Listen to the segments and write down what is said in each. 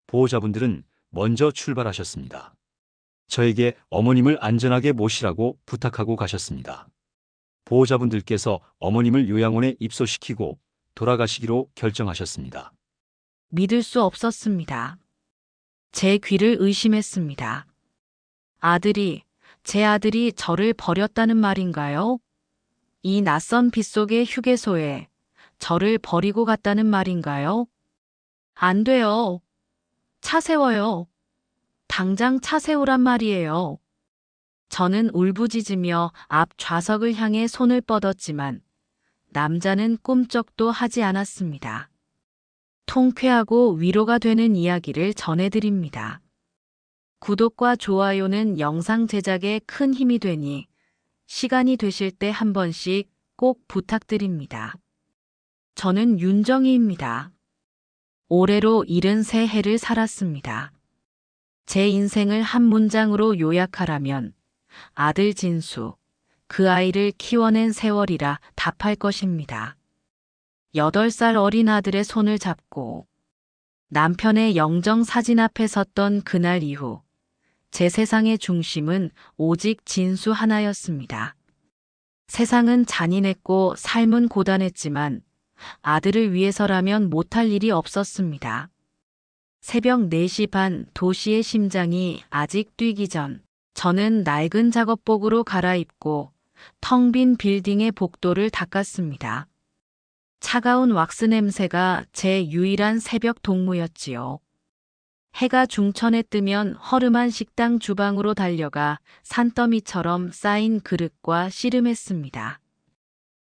보호자분들은 먼저 출발하셨습니다. 저에게 어머님을 안전하게 모시라고 부탁하고 가셨습니다. 보호자분들께서 어머님을 요양원에 입소시키고 돌아가시기로 결정하셨습니다. 믿을 수 없었습니다. 제 귀를 의심했습니다. 제 아들이 저를 버렸다는 말인가요? 이 낯선 빗속의 휴게소에 저를 버리고 갔다는 말인가요? 안 돼요. 차 세워요. 당장 차 세우란 말이에요. 저는 울부짖으며 앞 좌석을 향해 손을 뻗었지만 남자는 꿈쩍도 하지 않았습니다. 통쾌하고 위로가 되는 이야기를 전해드립니다. 구독과 좋아요는 영상 제작에 큰 힘이 되니 시간이 되실 때 한 번씩 꼭 부탁드립니다. 저는 윤정희입니다. 올해로 73해를 살았습니다. 제 인생을 한 문장으로 요약하라면 아들 진수, 그 아이를 키워낸 세월이라 답할 것입니다. 8살 어린 아들의 손을 잡고 남편의 영정 사진 앞에 섰던 그날 이후 제 세상의 중심은 오직 진수 하나였습니다. 세상은 잔인했고 삶은 고단했지만 아들을 위해서라면 못할 일이 없었습니다. 새벽 4시 반 도시의 심장이 아직 뛰기 전 저는 낡은 작업복으로 갈아입고 텅 빈 빌딩의 복도를 닦았습니다. 차가운 왁스 냄새가 제 유일한 새벽 동무였지요. 해가 중천에 뜨면 허름한 식당 주방으로 달려가 산더미처럼 쌓인 그릇과 씨름했습니다.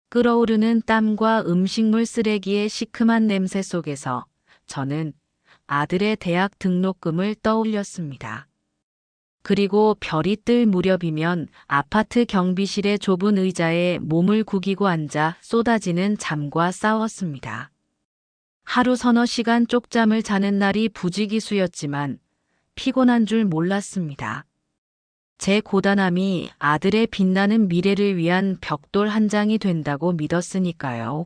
끓어오르는 땀과 음식물 쓰레기의 시큼한 냄새 속에서 저는 아들의 대학 등록금을 떠올렸습니다. 그리고 별이 뜰 무렵이면 아파트 경비실의 좁은 의자에 몸을 구기고 앉아 쏟아지는 잠과 싸웠습니다. 하루 서너 시간 쪽잠을 자는 날이 부지기수였지만 피곤한 줄 몰랐습니다. 제 고단함이 아들의 빛나는 미래를 위한 벽돌 한 장이 된다고 믿었으니까요.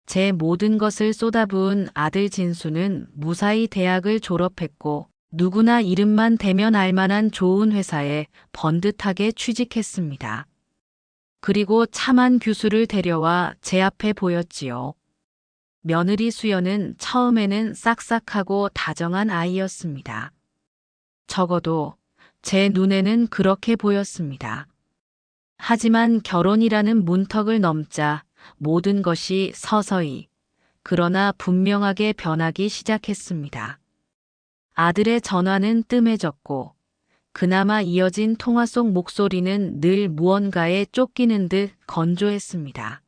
제 모든 것을 쏟아부은 아들 진수는 무사히 대학을 졸업했고 누구나 이름만 대면 알만한 좋은 회사에 번듯하게 취직했습니다. 그리고 참한 규수를 데려와 제 앞에 보였지요. 며느리 수연은 처음에는 싹싹하고 다정한 아이였습니다. 적어도 제 눈에는 그렇게 보였습니다. 하지만 결혼이라는 문턱을 넘자 모든 것이 서서히, 그러나 분명하게 변하기 시작했습니다. 아들의 전화는 뜸해졌고 그나마 이어진 통화 속 목소리는 늘 무언가에 쫓기는 듯 건조했습니다.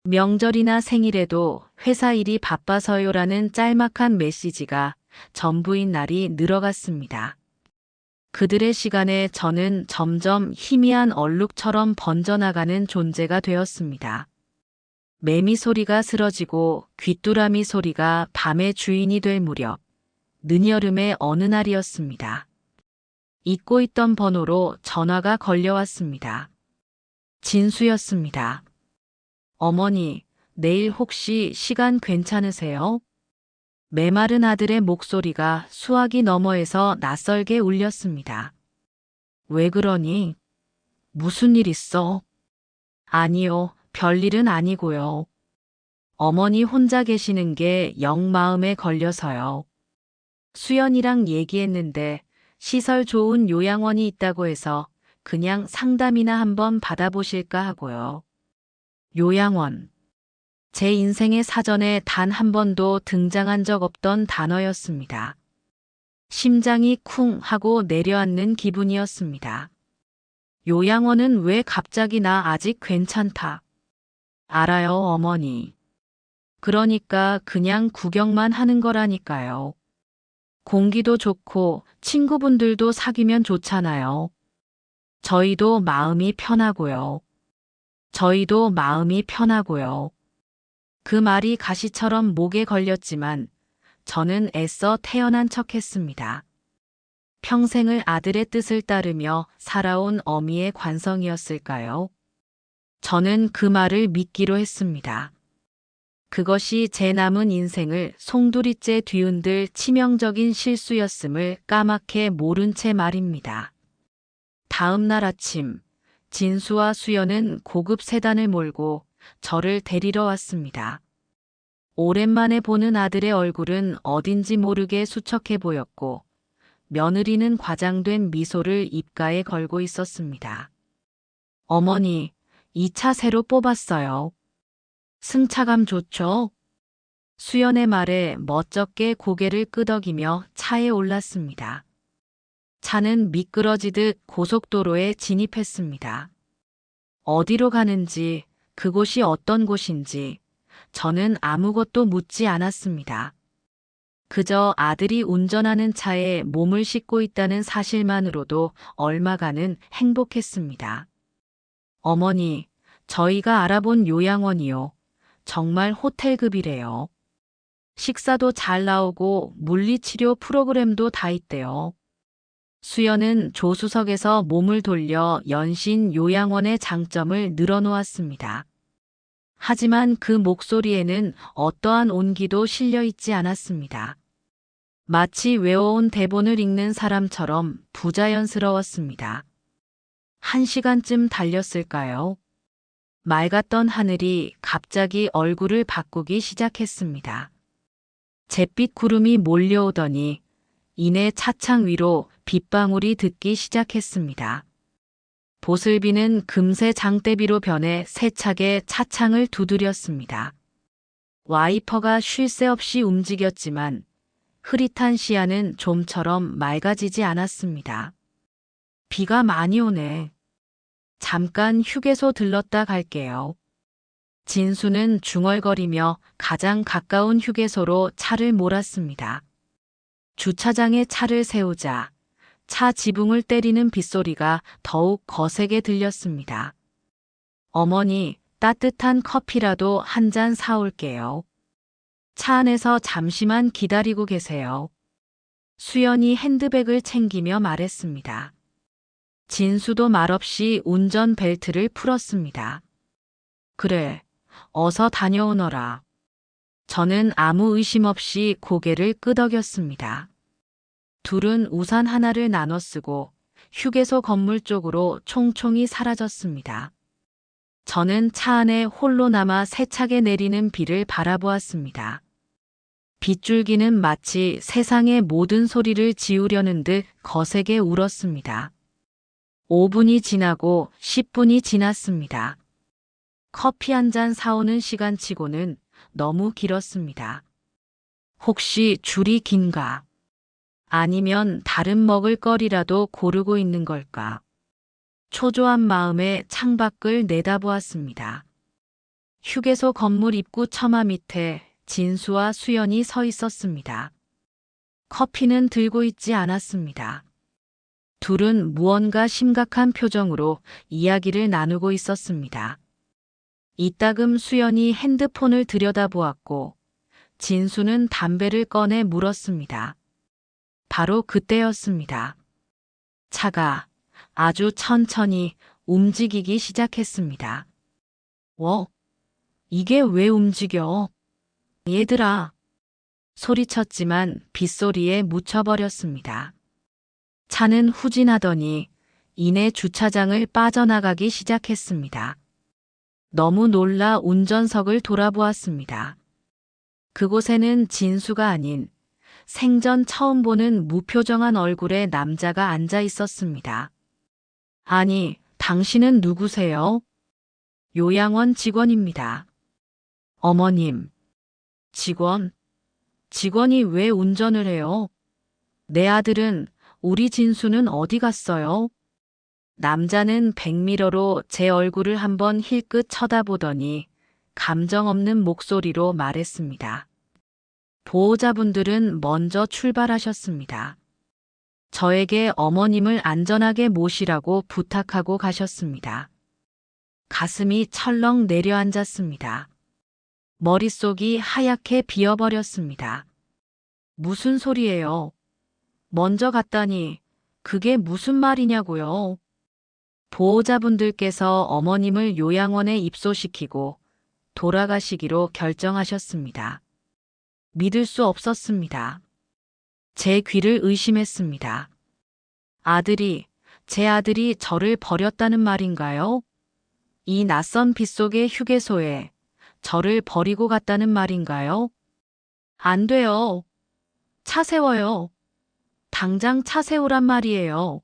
명절이나 생일에도 회사 일이 바빠서요라는 짤막한 메시지가 전부인 날이 늘어갔습니다. 그들의 시간에 저는 점점 희미한 얼룩처럼 번져나가는 존재가 되었습니다. 매미 소리가 스러지고 귀뚜라미 소리가 밤의 주인이 될 무렵, 늦여름의 어느 날이었습니다. 잊고 있던 번호로 전화가 걸려왔습니다. 진수였습니다. 어머니, 내일 혹시 시간 괜찮으세요? 메마른 아들의 목소리가 수화기 너머에서 낯설게 울렸습니다. 왜 그러니? 무슨 일 있어? 아니요, 별일은 아니고요. 어머니 혼자 계시는 게 영 마음에 걸려서요. 수연이랑 얘기했는데 시설 좋은 요양원이 있다고 해서 그냥 상담이나 한번 받아보실까 하고요. 요양원. 제 인생의 사전에 단 한 번도 등장한 적 없던 단어였습니다. 심장이 쿵 하고 내려앉는 기분이었습니다. 요양원은 왜 갑자기 나 아직 괜찮다. 알아요, 어머니. 그러니까 그냥 구경만 하는 거라니까요. 공기도 좋고 친구분들도 사귀면 좋잖아요. 저희도 마음이 편하고요. 저희도 마음이 편하고요. 그 말이 가시처럼 목에 걸렸지만 저는 애써 태어난 척했습니다. 평생을 아들의 뜻을 따르며 살아온 어미의 관성이었을까요? 저는 그 말을 믿기로 했습니다. 그것이 제 남은 인생을 송두리째 뒤흔들 치명적인 실수였음을 까맣게 모른 채 말입니다. 다음 날 아침, 진수와 수연은 고급 세단을 몰고 저를 데리러 왔습니다. 오랜만에 보는 아들의 얼굴은 어딘지 모르게 수척해 보였고, 며느리는 과장된 미소를 입가에 걸고 있었습니다. 어머니, 이 차 새로 뽑았어요. 승차감 좋죠? 수연의 말에 멋쩍게 고개를 끄덕이며 차에 올랐습니다. 차는 미끄러지듯 고속도로에 진입했습니다. 어디로 가는지, 그곳이 어떤 곳인지, 저는 아무것도 묻지 않았습니다. 그저 아들이 운전하는 차에 몸을 싣고 있다는 사실만으로도 얼마간은 행복했습니다. 어머니, 저희가 알아본 요양원이요. 정말 호텔급이래요. 식사도 잘 나오고 물리치료 프로그램도 다 있대요. 수연은 조수석에서 몸을 돌려 연신 요양원의 장점을 늘어놓았습니다. 하지만 그 목소리에는 어떠한 온기도 실려 있지 않았습니다. 마치 외워온 대본을 읽는 사람처럼 부자연스러웠습니다. 1시간쯤 달렸을까요? 맑았던 하늘이 갑자기 얼굴을 바꾸기 시작했습니다. 잿빛 구름이 몰려오더니 이내 차창 위로 빗방울이 듣기 시작했습니다. 보슬비는 금세 장대비로 변해 세차게 차창을 두드렸습니다. 와이퍼가 쉴 새 없이 움직였지만 흐릿한 시야는 좀처럼 맑아지지 않았습니다. 비가 많이 오네. 잠깐 휴게소 들렀다 갈게요. 진수는 중얼거리며 가장 가까운 휴게소로 차를 몰았습니다. 주차장에 차를 세우자 차 지붕을 때리는 빗소리가 더욱 거세게 들렸습니다. 어머니, 따뜻한 커피라도 한 잔 사올게요. 차 안에서 잠시만 기다리고 계세요. 수연이 핸드백을 챙기며 말했습니다. 진수도 말없이 운전 벨트를 풀었습니다. 그래, 어서 다녀오너라. 저는 아무 의심 없이 고개를 끄덕였습니다. 둘은 우산 하나를 나눠 쓰고 휴게소 건물 쪽으로 총총히 사라졌습니다. 저는 차 안에 홀로 남아 세차게 내리는 비를 바라보았습니다. 빗줄기는 마치 세상의 모든 소리를 지우려는 듯 거세게 울었습니다. 5분이 지나고 10분이 지났습니다. 커피 한 잔 사오는 시간치고는 너무 길었습니다. 혹시 줄이 긴가? 아니면 다른 먹을 거리라도 고르고 있는 걸까? 초조한 마음에 창밖을 내다보았습니다. 휴게소 건물 입구 처마 밑에 진수와 수연이 서 있었습니다. 커피는 들고 있지 않았습니다. 둘은 무언가 심각한 표정으로 이야기를 나누고 있었습니다. 이따금 수연이 핸드폰을 들여다보았고 진수는 담배를 꺼내 물었습니다. 바로 그때였습니다. 차가 아주 천천히 움직이기 시작했습니다. 이게 왜 움직여? 얘들아! 소리쳤지만 빗소리에 묻혀버렸습니다. 차는 후진하더니 이내 주차장을 빠져나가기 시작했습니다. 너무 놀라 운전석을 돌아보았습니다. 그곳에는 진수가 아닌 생전 처음 보는 무표정한 얼굴의 남자가 앉아 있었습니다. 아니, 당신은 누구세요? 요양원 직원입니다. 어머님, 직원이 왜 운전을 해요? 내 아들은, 우리 진수는 어디 갔어요? 남자는 백미러로 제 얼굴을 한번 힐끗 쳐다보더니 감정 없는 목소리로 말했습니다. 보호자분들은 먼저 출발하셨습니다. 저에게 어머님을 안전하게 모시라고 부탁하고 가셨습니다. 가슴이 철렁 내려앉았습니다. 머릿속이 하얗게 비어버렸습니다. 무슨 소리예요? 먼저 갔다니 그게 무슨 말이냐고요? 보호자분들께서 어머님을 요양원에 입소시키고 돌아가시기로 결정하셨습니다. 믿을 수 없었습니다. 제 귀를 의심했습니다. 제 아들이 저를 버렸다는 말인가요? 이 낯선 빗속의 휴게소에 저를 버리고 갔다는 말인가요? 안 돼요. 차 세워요. 당장 차 세우란 말이에요.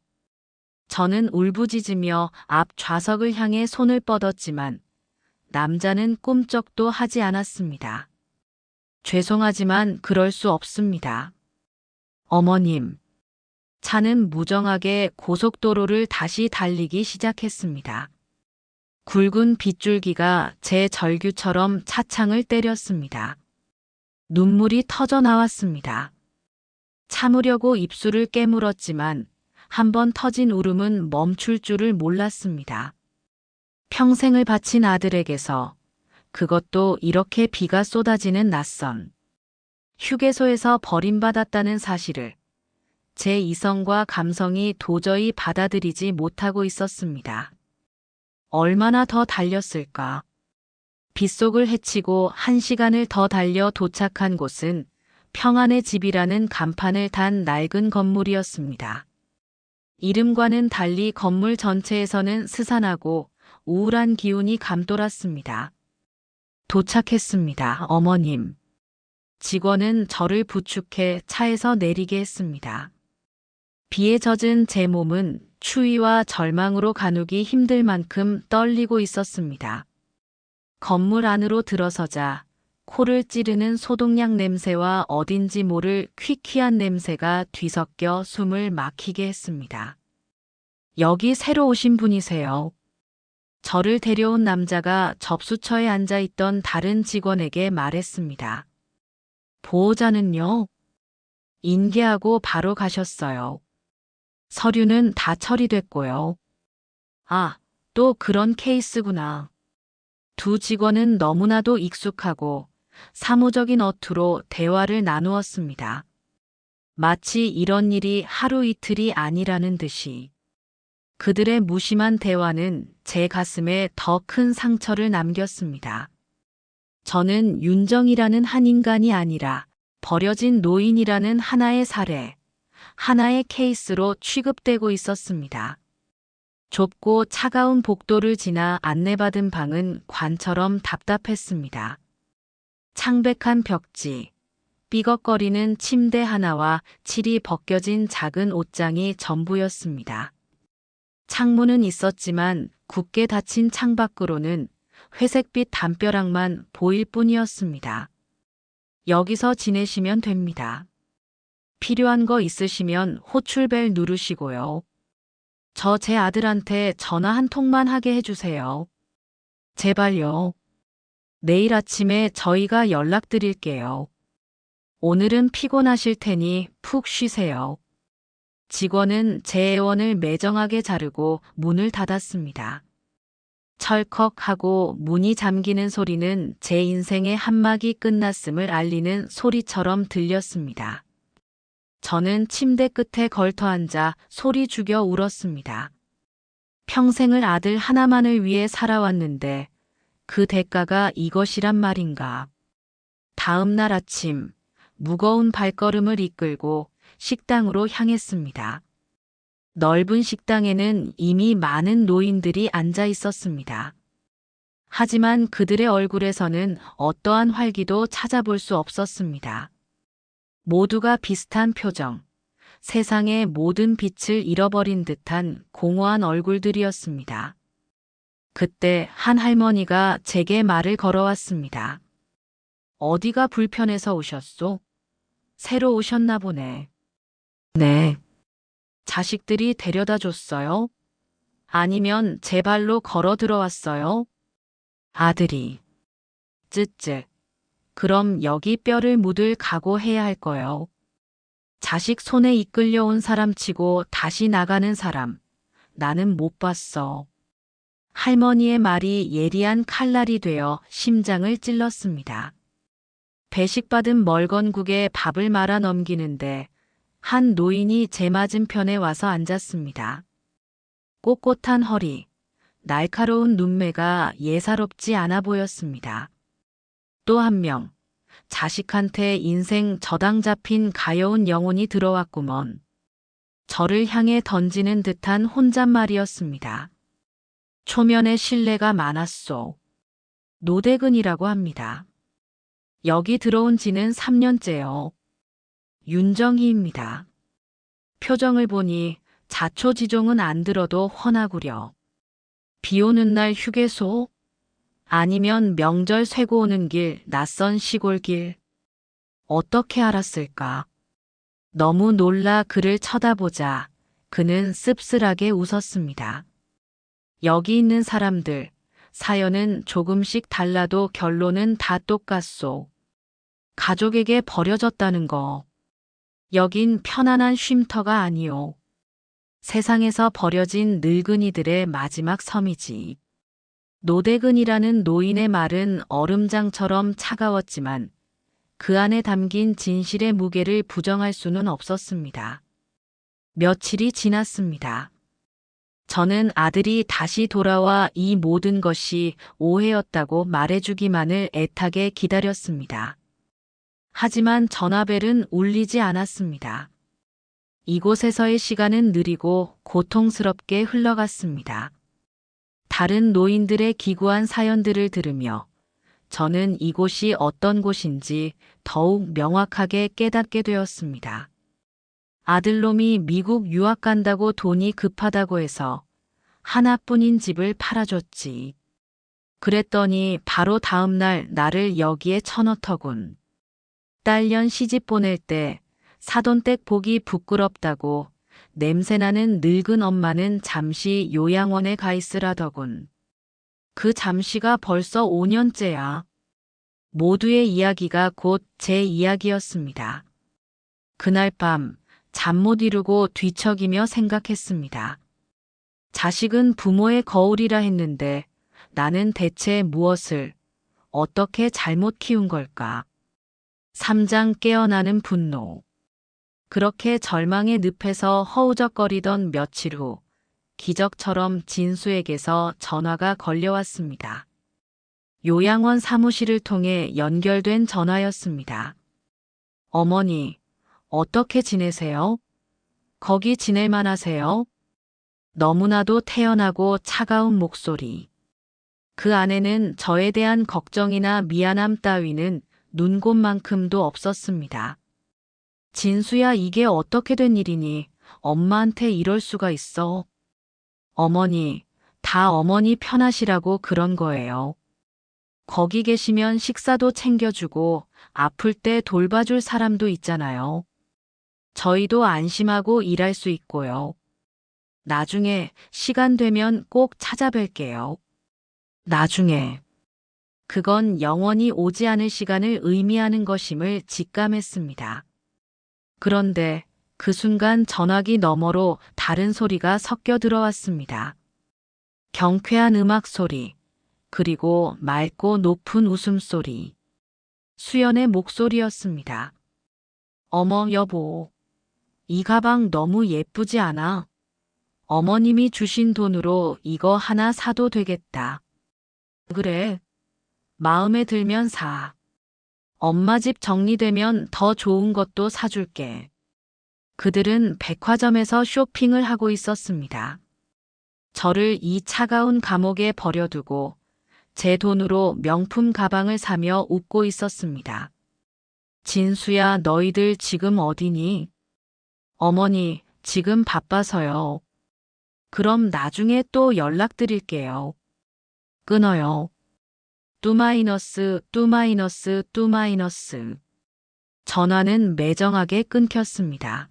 저는 울부짖으며 앞 좌석을 향해 손을 뻗었지만 남자는 꿈쩍도 하지 않았습니다. 죄송하지만 그럴 수 없습니다. 어머님. 차는 무정하게 고속도로를 다시 달리기 시작했습니다. 굵은 빗줄기가 제 절규처럼 차창을 때렸습니다. 눈물이 터져 나왔습니다. 참으려고 입술을 깨물었지만 한번 터진 울음은 멈출 줄을 몰랐습니다. 평생을 바친 아들에게서, 그것도 이렇게 비가 쏟아지는 낯선 휴게소에서 버림받았다는 사실을 제 이성과 감성이 도저히 받아들이지 못하고 있었습니다. 얼마나 더 달렸을까? 빗속을 헤치고 1시간을 더 달려 도착한 곳은 평안의 집이라는 간판을 단 낡은 건물이었습니다. 이름과는 달리 건물 전체에서는 스산하고 우울한 기운이 감돌았습니다. 도착했습니다, 어머님. 직원은 저를 부축해 차에서 내리게 했습니다. 비에 젖은 제 몸은 추위와 절망으로 가누기 힘들 만큼 떨리고 있었습니다. 건물 안으로 들어서자 코를 찌르는 소독약 냄새와 어딘지 모를 퀴퀴한 냄새가 뒤섞여 숨을 막히게 했습니다. 여기 새로 오신 분이세요. 저를 데려온 남자가 접수처에 앉아 있던 다른 직원에게 말했습니다. 보호자는요? 인계하고 바로 가셨어요. 서류는 다 처리됐고요. 아, 또 그런 케이스구나. 두 직원은 너무나도 익숙하고 사무적인 어투로 대화를 나누었습니다. 마치 이런 일이 하루 이틀이 아니라는 듯이. 그들의 무심한 대화는 제 가슴에 더 큰 상처를 남겼습니다. 저는 윤정이라는 한 인간이 아니라 버려진 노인이라는 하나의 사례, 하나의 케이스로 취급되고 있었습니다. 좁고 차가운 복도를 지나 안내받은 방은 관처럼 답답했습니다. 창백한 벽지, 삐걱거리는 침대 하나와 칠이 벗겨진 작은 옷장이 전부였습니다. 창문은 있었지만 굳게 닫힌 창밖으로는 회색빛 담벼락만 보일 뿐이었습니다. 여기서 지내시면 됩니다. 필요한 거 있으시면 호출벨 누르시고요. 저 제 아들한테 전화 한 통만 하게 해주세요. 제발요. 내일 아침에 저희가 연락드릴게요. 오늘은 피곤하실 테니 푹 쉬세요. 직원은 제 애원을 매정하게 자르고 문을 닫았습니다. 철컥하고 문이 잠기는 소리는 제 인생의 한 막이 끝났음을 알리는 소리처럼 들렸습니다. 저는 침대 끝에 걸터앉아 소리 죽여 울었습니다. 평생을 아들 하나만을 위해 살아왔는데 그 대가가 이것이란 말인가. 다음 날 아침 무거운 발걸음을 이끌고 식당으로 향했습니다. 넓은 식당에는 이미 많은 노인들이 앉아 있었습니다. 하지만 그들의 얼굴에서는 어떠한 활기도 찾아볼 수 없었습니다. 모두가 비슷한 표정, 세상의 모든 빛을 잃어버린 듯한 공허한 얼굴들이었습니다. 그때 한 할머니가 제게 말을 걸어왔습니다. 어디가 불편해서 오셨소? 새로 오셨나 보네. 네. 자식들이 데려다 줬어요? 아니면 제 발로 걸어 들어왔어요? 아들이. 쯧쯧. 그럼 여기 뼈를 묻을 각오해야 할 거요. 자식 손에 이끌려온 사람 치고 다시 나가는 사람. 나는 못 봤어. 할머니의 말이 예리한 칼날이 되어 심장을 찔렀습니다. 배식받은 멀건국에 밥을 말아 넘기는데 한 노인이 제 맞은편에 와서 앉았습니다. 꼿꼿한 허리, 날카로운 눈매가 예사롭지 않아 보였습니다. 또 한 명, 자식한테 인생 저당 잡힌 가여운 영혼이 들어왔구먼. 저를 향해 던지는 듯한 혼잣말이었습니다. 초면에 신뢰가 많았소. 노대근이라고 합니다. 여기 들어온 지는 3년째요. 윤정희입니다. 표정을 보니 자초지종은 안 들어도 훤하구려. 비 오는 날 휴게소? 아니면 명절 쇠고 오는 길, 낯선 시골길. 어떻게 알았을까? 너무 놀라 그를 쳐다보자 그는 씁쓸하게 웃었습니다. 여기 있는 사람들, 사연은 조금씩 달라도 결론은 다 똑같소. 가족에게 버려졌다는 거. 여긴 편안한 쉼터가 아니오. 세상에서 버려진 늙은이들의 마지막 섬이지. 노대근이라는 노인의 말은 얼음장처럼 차가웠지만 그 안에 담긴 진실의 무게를 부정할 수는 없었습니다. 며칠이 지났습니다. 저는 아들이 다시 돌아와 이 모든 것이 오해였다고 말해주기만을 애타게 기다렸습니다. 하지만 전화벨은 울리지 않았습니다. 이곳에서의 시간은 느리고 고통스럽게 흘러갔습니다. 다른 노인들의 기구한 사연들을 들으며 저는 이곳이 어떤 곳인지 더욱 명확하게 깨닫게 되었습니다. 아들놈이 미국 유학 간다고 돈이 급하다고 해서 하나뿐인 집을 팔아줬지. 그랬더니 바로 다음 날 나를 여기에 쳐넣더군. 딸년 시집 보낼 때 사돈댁 보기 부끄럽다고 냄새나는 늙은 엄마는 잠시 요양원에 가 있으라더군. 그 잠시가 벌써 5년째야. 모두의 이야기가 곧 제 이야기였습니다. 그날 밤 잠 못 이루고 뒤척이며 생각했습니다. 자식은 부모의 거울이라 했는데 나는 대체 무엇을, 어떻게 잘못 키운 걸까? 삼장 깨어나는 분노. 그렇게 절망의 늪에서 허우적거리던 며칠 후 기적처럼 진수에게서 전화가 걸려왔습니다. 요양원 사무실을 통해 연결된 전화였습니다. 어머니, 어떻게 지내세요? 거기 지낼만 하세요? 너무나도 태연하고 차가운 목소리. 그 안에는 저에 대한 걱정이나 미안함 따위는 눈곱만큼도 없었습니다. 진수야, 이게 어떻게 된 일이니? 엄마한테 이럴 수가 있어. 어머니, 다 어머니 편하시라고 그런 거예요. 거기 계시면 식사도 챙겨주고 아플 때 돌봐줄 사람도 있잖아요. 저희도 안심하고 일할 수 있고요. 나중에 시간 되면 꼭 찾아뵐게요. 나중에. 그건 영원히 오지 않을 시간을 의미하는 것임을 직감했습니다. 그런데 그 순간 전화기 너머로 다른 소리가 섞여 들어왔습니다. 경쾌한 음악 소리, 그리고 맑고 높은 웃음소리. 수연의 목소리였습니다. 어머, 여보. 이 가방 너무 예쁘지 않아? 어머님이 주신 돈으로 이거 하나 사도 되겠다. 그래. 마음에 들면 사. 엄마 집 정리되면 더 좋은 것도 사줄게. 그들은 백화점에서 쇼핑을 하고 있었습니다. 저를 이 차가운 감옥에 버려두고 제 돈으로 명품 가방을 사며 웃고 있었습니다. 진수야, 너희들 지금 어디니? 어머니, 지금 바빠서요. 그럼 나중에 또 연락드릴게요. 끊어요. 뚜마이너스. 전화는 매정하게 끊겼습니다.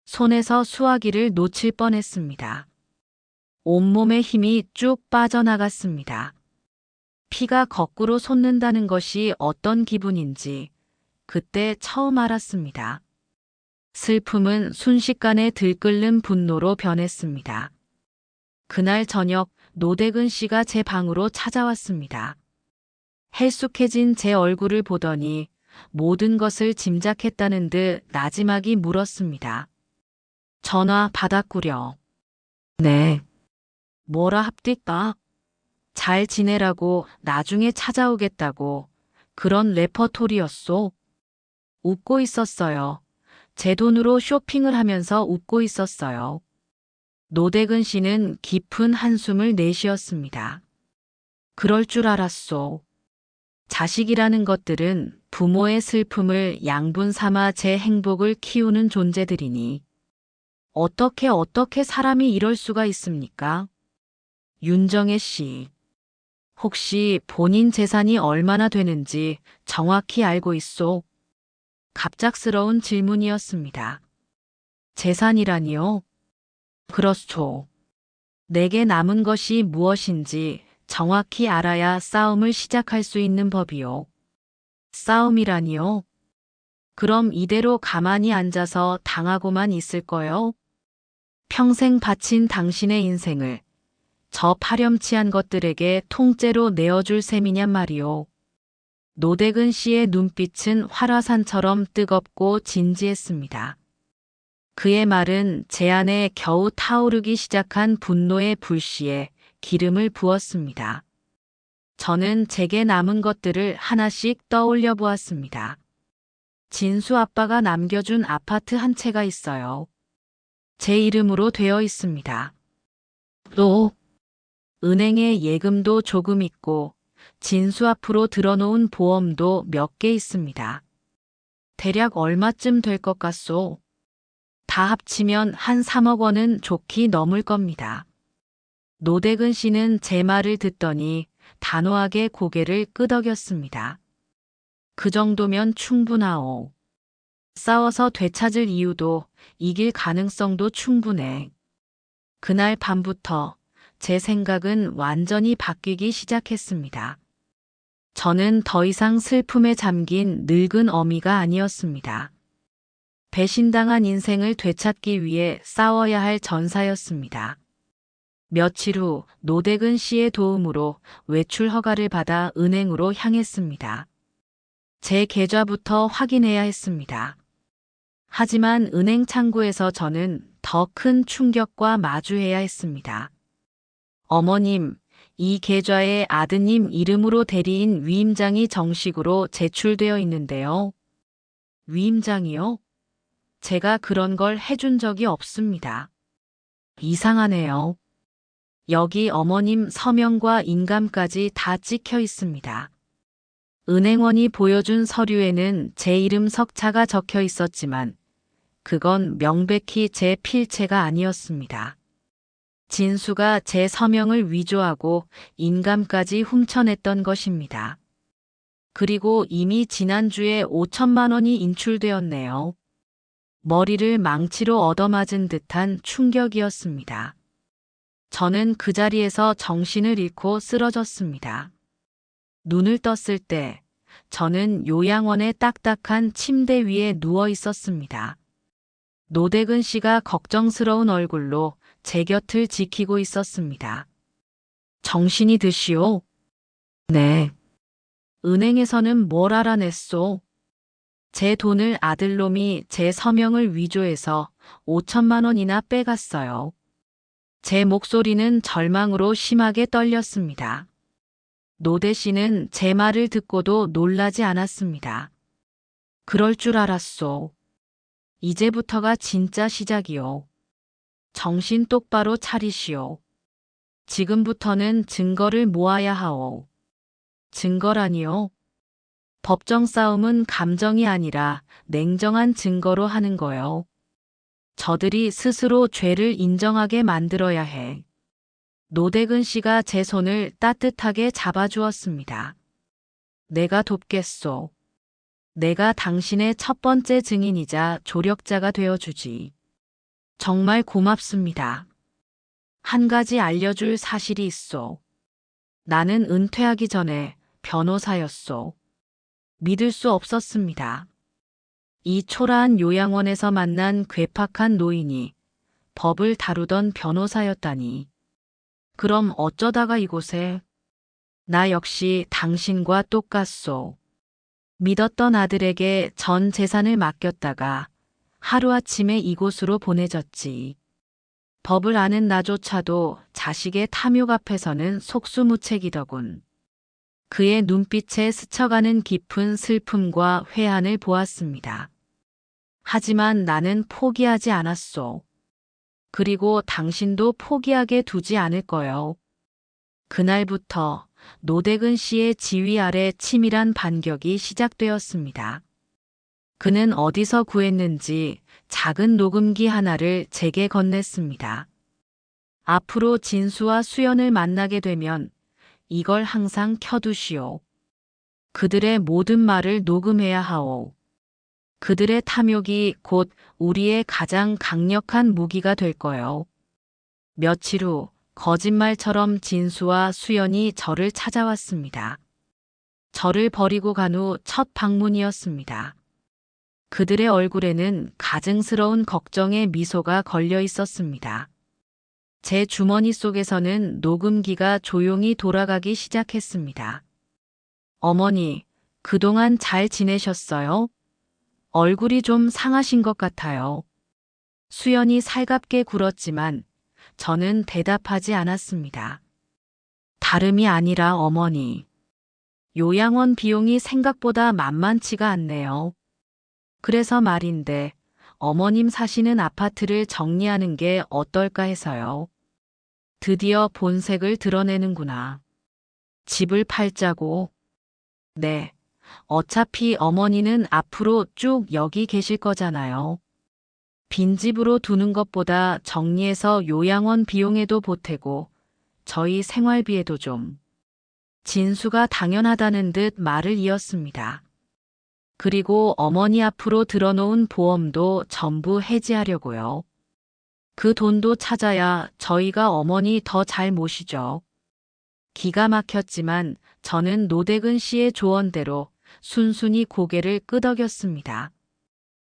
손에서 수화기를 놓칠 뻔했습니다. 온몸에 힘이 쭉 빠져나갔습니다. 피가 거꾸로 솟는다는 것이 어떤 기분인지 그때 처음 알았습니다. 슬픔은 순식간에 들끓는 분노로 변했습니다. 그날 저녁 노대근 씨가 제 방으로 찾아왔습니다. 헬쑥해진 제 얼굴을 보더니 모든 것을 짐작했다는 듯 나지막이 물었습니다. 전화 받았구려. 네. 뭐라 합디까? 잘 지내라고, 나중에 찾아오겠다고. 그런 레퍼토리였소. 웃고 있었어요. 제 돈으로 쇼핑을 하면서 웃고 있었어요. 노대근 씨는 깊은 한숨을 내쉬었습니다. 그럴 줄 알았소. 자식이라는 것들은 부모의 슬픔을 양분 삼아 제 행복을 키우는 존재들이니 어떻게 사람이 이럴 수가 있습니까? 윤정혜 씨, 혹시 본인 재산이 얼마나 되는지 정확히 알고 있소? 갑작스러운 질문이었습니다. 재산이라니요? 그렇소. 내게 남은 것이 무엇인지 정확히 알아야 싸움을 시작할 수 있는 법이요. 싸움이라니요? 그럼 이대로 가만히 앉아서 당하고만 있을 거요? 평생 바친 당신의 인생을 저 파렴치한 것들에게 통째로 내어줄 셈이냔 말이오. 노대근 씨의 눈빛은 활화산처럼 뜨겁고 진지했습니다. 그의 말은 제 안에 겨우 타오르기 시작한 분노의 불씨에 기름을 부었습니다. 저는 제게 남은 것들을 하나씩 떠올려 보았습니다. 진수 아빠가 남겨준 아파트 한 채가 있어요. 제 이름으로 되어 있습니다. 또 은행에 예금도 조금 있고 진수 앞으로 들어놓은 보험도 몇 개 있습니다. 대략 얼마쯤 될 것 같소? 다 합치면 한 3억 원은 좋게 넘을 겁니다. 노대근 씨는 제 말을 듣더니 단호하게 고개를 끄덕였습니다. 그 정도면 충분하오. 싸워서 되찾을 이유도 이길 가능성도 충분해. 그날 밤부터 제 생각은 완전히 바뀌기 시작했습니다. 저는 더 이상 슬픔에 잠긴 늙은 어미가 아니었습니다. 배신당한 인생을 되찾기 위해 싸워야 할 전사였습니다. 며칠 후 노대근 씨의 도움으로 외출 허가를 받아 은행으로 향했습니다. 제 계좌부터 확인해야 했습니다. 하지만 은행 창구에서 저는 더 큰 충격과 마주해야 했습니다. 어머님, 이 계좌에 아드님 이름으로 대리인 위임장이 정식으로 제출되어 있는데요. 위임장이요? 제가 그런 걸 해준 적이 없습니다. 이상하네요. 여기 어머님 서명과 인감까지 다 찍혀 있습니다. 은행원이 보여준 서류에는 제 이름 석자가 적혀 있었지만 그건 명백히 제 필체가 아니었습니다. 진수가 제 서명을 위조하고 인감까지 훔쳐냈던 것입니다. 그리고 이미 지난주에 5천만 원이 인출되었네요. 머리를 망치로 얻어맞은 듯한 충격이었습니다. 저는 그 자리에서 정신을 잃고 쓰러졌습니다. 눈을 떴을 때 저는 요양원의 딱딱한 침대 위에 누워 있었습니다. 노대근 씨가 걱정스러운 얼굴로 제 곁을 지키고 있었습니다. 정신이 드시오? 네. 은행에서는 뭘 알아냈소? 제 돈을 아들놈이 제 서명을 위조해서 5천만 원이나 빼갔어요. 제 목소리는 절망으로 심하게 떨렸습니다. 노대 씨는 제 말을 듣고도 놀라지 않았습니다. 그럴 줄 알았소. 이제부터가 진짜 시작이요. 정신 똑바로 차리시오. 지금부터는 증거를 모아야 하오. 증거라니요? 법정 싸움은 감정이 아니라 냉정한 증거로 하는 거요. 저들이 스스로 죄를 인정하게 만들어야 해. 노대근 씨가 제 손을 따뜻하게 잡아주었습니다. 내가 돕겠소. 내가 당신의 첫 번째 증인이자 조력자가 되어주지. 정말 고맙습니다. 한 가지 알려줄 사실이 있소. 나는 은퇴하기 전에 변호사였소. 믿을 수 없었습니다. 이 초라한 요양원에서 만난 괴팍한 노인이 법을 다루던 변호사였다니. 그럼 어쩌다가 이곳에? 나 역시 당신과 똑같소. 믿었던 아들에게 전 재산을 맡겼다가 하루아침에 이곳으로 보내졌지. 법을 아는 나조차도 자식의 탐욕 앞에서는 속수무책이더군. 그의 눈빛에 스쳐가는 깊은 슬픔과 회한을 보았습니다. 하지만 나는 포기하지 않았소. 그리고 당신도 포기하게 두지 않을 거요. 그날부터 노대근 씨의 지휘 아래 치밀한 반격이 시작되었습니다. 그는 어디서 구했는지 작은 녹음기 하나를 제게 건넸습니다. 앞으로 진수와 수연을 만나게 되면 이걸 항상 켜두시오. 그들의 모든 말을 녹음해야 하오. 그들의 탐욕이 곧 우리의 가장 강력한 무기가 될 거요. 며칠 후 거짓말처럼 진수와 수연이 저를 찾아왔습니다. 저를 버리고 간 후 첫 방문이었습니다. 그들의 얼굴에는 가증스러운 걱정의 미소가 걸려 있었습니다. 제 주머니 속에서는 녹음기가 조용히 돌아가기 시작했습니다. 어머니, 그동안 잘 지내셨어요? 얼굴이 좀 상하신 것 같아요. 수연이 살갑게 굴었지만 저는 대답하지 않았습니다. 다름이 아니라 어머니. 요양원 비용이 생각보다 만만치가 않네요. 그래서 말인데 어머님 사시는 아파트를 정리하는 게 어떨까 해서요. 드디어 본색을 드러내는구나. 집을 팔자고. 네. 어차피 어머니는 앞으로 쭉 여기 계실 거잖아요. 빈집으로 두는 것보다 정리해서 요양원 비용에도 보태고 저희 생활비에도 좀. 진수가 당연하다는 듯 말을 이었습니다. 그리고 어머니 앞으로 들어놓은 보험도 전부 해지하려고요. 그 돈도 찾아야 저희가 어머니 더 잘 모시죠. 기가 막혔지만 저는 노대근 씨의 조언대로 순순히 고개를 끄덕였습니다.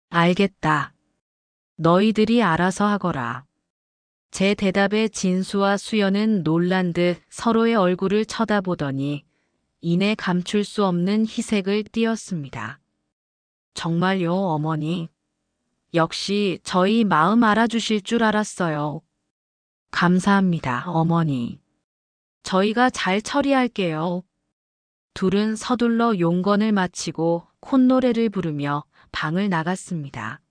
알겠다. 너희들이 알아서 하거라. 제 대답에 진수와 수연은 놀란 듯 서로의 얼굴을 쳐다보더니 이내 감출 수 없는 희색을 띠었습니다. 정말요, 어머니. 역시 저희 마음 알아주실 줄 알았어요. 감사합니다, 어머니. 저희가 잘 처리할게요. 둘은 서둘러 용건을 마치고 콧노래를 부르며 방을 나갔습니다.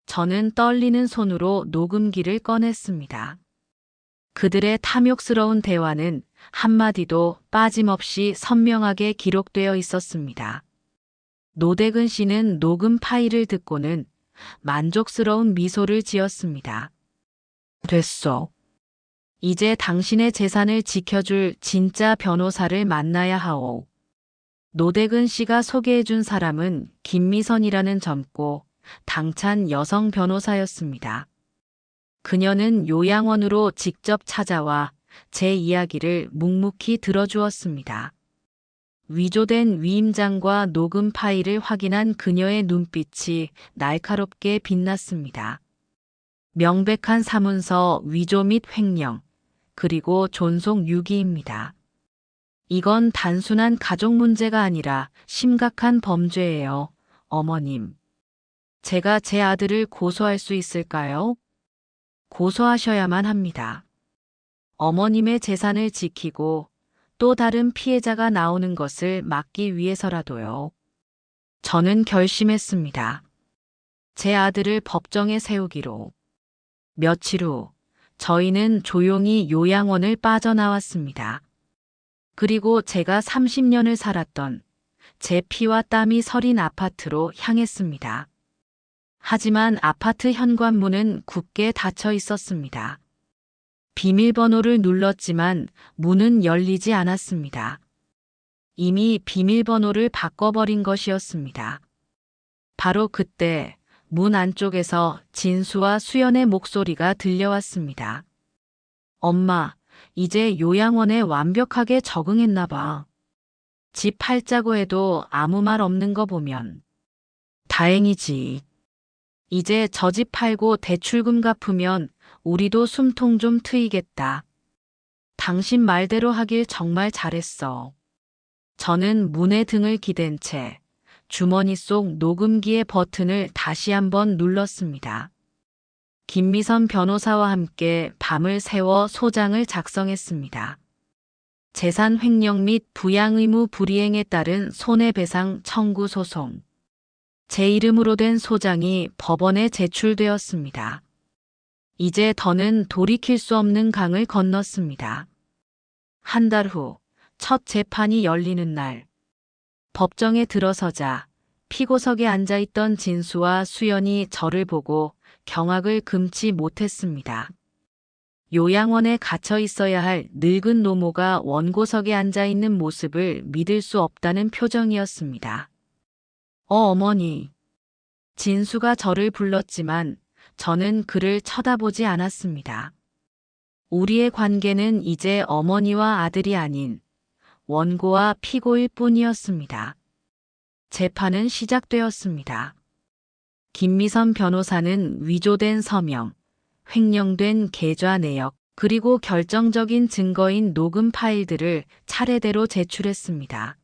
저는 떨리는 손으로 녹음기를 꺼냈습니다. 그들의 탐욕스러운 대화는 한마디도 빠짐없이 선명하게 기록되어 있었습니다. 노대근 씨는 녹음 파일을 듣고는 만족스러운 미소를 지었습니다. 됐소. 이제 당신의 재산을 지켜줄 진짜 변호사를 만나야 하오. 노대근 씨가 소개해준 사람은 김미선이라는 젊고 당찬 여성 변호사였습니다. 그녀는 요양원으로 직접 찾아와 제 이야기를 묵묵히 들어주었습니다. 위조된 위임장과 녹음 파일을 확인한 그녀의 눈빛이 날카롭게 빛났습니다. 명백한 사문서 위조 및 횡령, 그리고 존속 유기입니다. 이건 단순한 가족 문제가 아니라 심각한 범죄예요, 어머님. 제가 제 아들을 고소할 수 있을까요? 고소하셔야만 합니다. 어머님의 재산을 지키고 또 다른 피해자가 나오는 것을 막기 위해서라도요. 저는 결심했습니다. 제 아들을 법정에 세우기로. 며칠 후 저희는 조용히 요양원을 빠져나왔습니다. 그리고 제가 30년을 살았던 제 피와 땀이 서린 아파트로 향했습니다. 하지만 아파트 현관문은 굳게 닫혀 있었습니다. 비밀번호를 눌렀지만 문은 열리지 않았습니다. 이미 비밀번호를 바꿔버린 것이었습니다. 바로 그때 문 안쪽에서 진수와 수연의 목소리가 들려왔습니다. 엄마, 이제 요양원에 완벽하게 적응했나 봐. 집 팔자고 해도 아무 말 없는 거 보면. 다행이지. 이제 저 집 팔고 대출금 갚으면 우리도 숨통 좀 트이겠다. 당신 말대로 하길 정말 잘했어. 저는 문에 등을 기댄 채 주머니 속 녹음기의 버튼을 다시 한번 눌렀습니다. 김미선 변호사와 함께 밤을 새워 소장을 작성했습니다. 재산 횡령 및 부양 의무 불이행에 따른 손해배상 청구 소송. 제 이름으로 된 소장이 법원에 제출되었습니다. 이제 더는 돌이킬 수 없는 강을 건넜습니다. 한 달 후, 첫 재판이 열리는 날. 법정에 들어서자 피고석에 앉아있던 진수와 수연이 저를 보고 경악을 금치 못했습니다. 요양원에 갇혀 있어야 할 늙은 노모가 원고석에 앉아있는 모습을 믿을 수 없다는 표정이었습니다. 어머니. 진수가 저를 불렀지만 저는 그를 쳐다보지 않았습니다. 우리의 관계는 이제 어머니와 아들이 아닌 원고와 피고일 뿐이었습니다. 재판은 시작되었습니다. 김미선 변호사는 위조된 서명, 횡령된 계좌 내역, 그리고 결정적인 증거인 녹음 파일들을 차례대로 제출했습니다.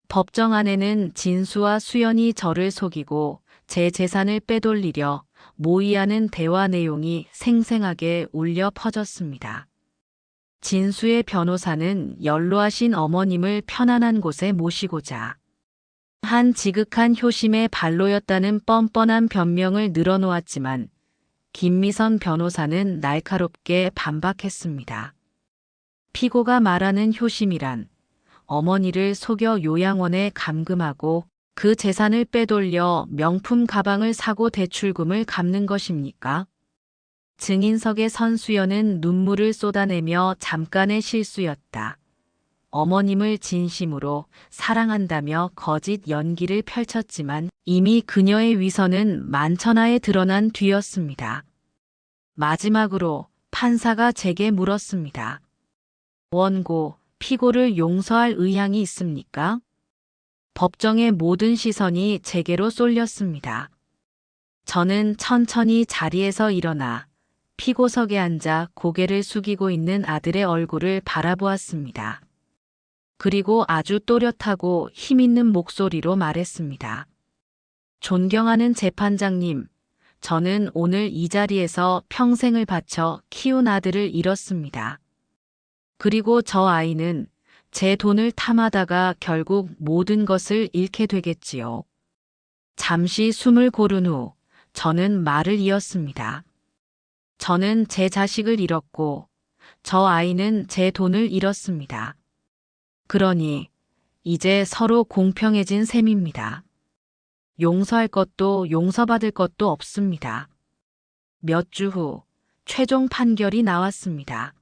법정 안에는 진수와 수연이 저를 속이고 제 재산을 빼돌리려 모의하는 대화 내용이 생생하게 울려 퍼졌습니다. 진수의 변호사는 연로하신 어머님을 편안한 곳에 모시고자 한 지극한 효심의 발로였다는 뻔뻔한 변명을 늘어놓았지만 김미선 변호사는 날카롭게 반박했습니다. 피고가 말하는 효심이란 어머니를 속여 요양원에 감금하고 그 재산을 빼돌려 명품 가방을 사고 대출금을 갚는 것입니까? 증인석에 선 수연은 눈물을 쏟아내며 잠깐의 실수였다. 어머님을 진심으로 사랑한다며 거짓 연기를 펼쳤지만 이미 그녀의 위선은 만천하에 드러난 뒤였습니다. 마지막으로 판사가 제게 물었습니다. 원고, 피고를 용서할 의향이 있습니까? 법정의 모든 시선이 제게로 쏠렸습니다. 저는 천천히 자리에서 일어나 피고석에 앉아 고개를 숙이고 있는 아들의 얼굴을 바라보았습니다. 그리고 아주 또렷하고 힘있는 목소리로 말했습니다. 존경하는 재판장님, 저는 오늘 이 자리에서 평생을 바쳐 키운 아들을 잃었습니다. 그리고 저 아이는 제 돈을 탐하다가 결국 모든 것을 잃게 되겠지요. 잠시 숨을 고른 후 저는 말을 이었습니다. 저는 제 자식을 잃었고 저 아이는 제 돈을 잃었습니다. 그러니 이제 서로 공평해진 셈입니다. 용서할 것도 용서받을 것도 없습니다. 몇 주 후 최종 판결이 나왔습니다.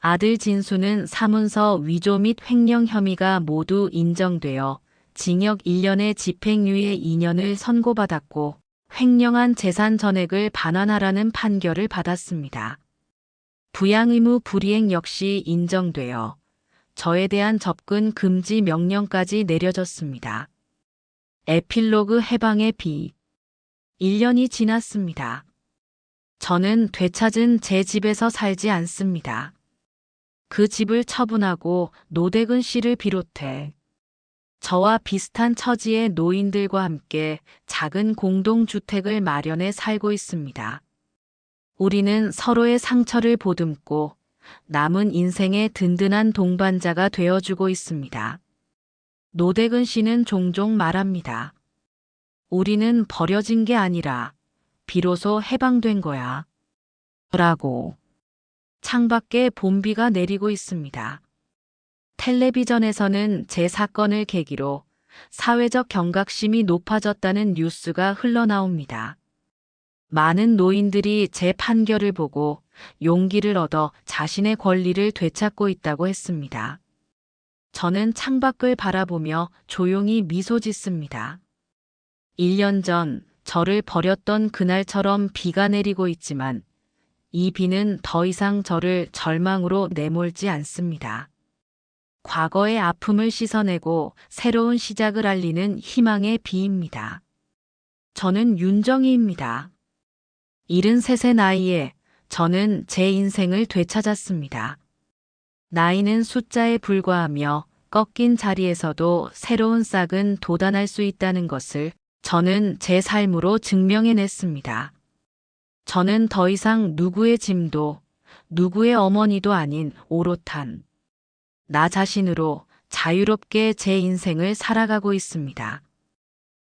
아들 진수는 사문서 위조 및 횡령 혐의가 모두 인정되어 징역 1년에 집행유예 2년을 선고받았고 횡령한 재산 전액을 반환하라는 판결을 받았습니다. 부양 의무 불이행 역시 인정되어 저에 대한 접근 금지 명령까지 내려졌습니다. 에필로그 해방의 비. 1년이 지났습니다. 저는 되찾은 제 집에서 살지 않습니다. 그 집을 처분하고 노대근 씨를 비롯해 저와 비슷한 처지의 노인들과 함께 작은 공동주택을 마련해 살고 있습니다. 우리는 서로의 상처를 보듬고 남은 인생의 든든한 동반자가 되어주고 있습니다. 노대근 씨는 종종 말합니다. 우리는 버려진 게 아니라 비로소 해방된 거야. 라고. 창밖에 봄비가 내리고 있습니다. 텔레비전에서는 제 사건을 계기로 사회적 경각심이 높아졌다는 뉴스가 흘러나옵니다. 많은 노인들이 제 판결을 보고 용기를 얻어 자신의 권리를 되찾고 있다고 했습니다. 저는 창밖을 바라보며 조용히 미소 짓습니다. 1년 전 저를 버렸던 그날처럼 비가 내리고 있지만 이 비는 더 이상 저를 절망으로 내몰지 않습니다. 과거의 아픔을 씻어내고 새로운 시작을 알리는 희망의 비입니다. 저는 윤정희입니다. 73세 나이에 저는 제 인생을 되찾았습니다. 나이는 숫자에 불과하며 꺾인 자리에서도 새로운 싹은 돋아날 수 있다는 것을 저는 제 삶으로 증명해냈습니다. 저는 더 이상 누구의 짐도 누구의 어머니도 아닌 오롯한 나 자신으로 자유롭게 제 인생을 살아가고 있습니다.